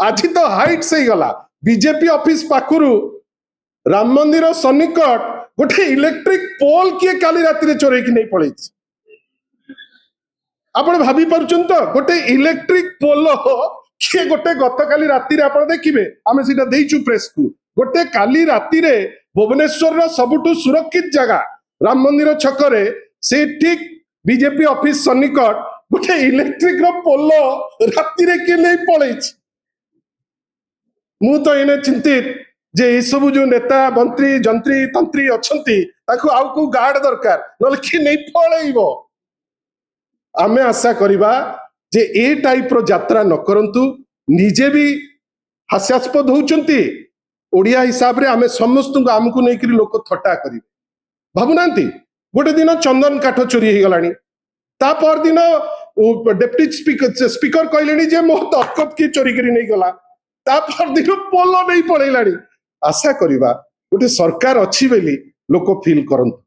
आज तो हाइट्स हो गला बीजेपी ऑफिस पाखुरु राम मंदिर सन्निकट गोटे इलेक्ट्रिक पोल किए काली राति चोरे की नहीं पड़े आपण भाभी पार्छन तो गोटे इलेक्ट्रिक पोल किए गोटे गत काली राति आपण देखिबे आमे सीधा देइचु प्रेस को गोटे काली राति रे भुवनेश्वर रो सबुठु सुरक्षित जगह राम मंदिर छकरे से ठीक बीजेपी ऑफिस सन्निकट गोटे इलेक्ट्रिक रो पोल राति रे के नहीं पड़े मु तो इने चिंतित जे ये सब जो नेता मंत्री जंत्री तंत्री अच्छंती ताकू आउ को गार्ड दरकार नले कि नहीं पळेइबो आमे आशा करिबा जे ए टाइप रो यात्रा न करंतु निजे भी हास्यास्पद होउचंती ओडिया हिसाब रे आमे समस्त आमको नै करी लोक थट्टा करिवे भाबु नांती गोटे दिन चंदन काठ चोरी हे गलानी ता पर दिन डेप्यूटी स्पीकर कहलेनी जे मो दस्खत की चोरी करी नै गला ता पर दिन पोलो नहीं पळेलानी आशा करिबा गोटे सरकार अछि बेली लोक फील करंतु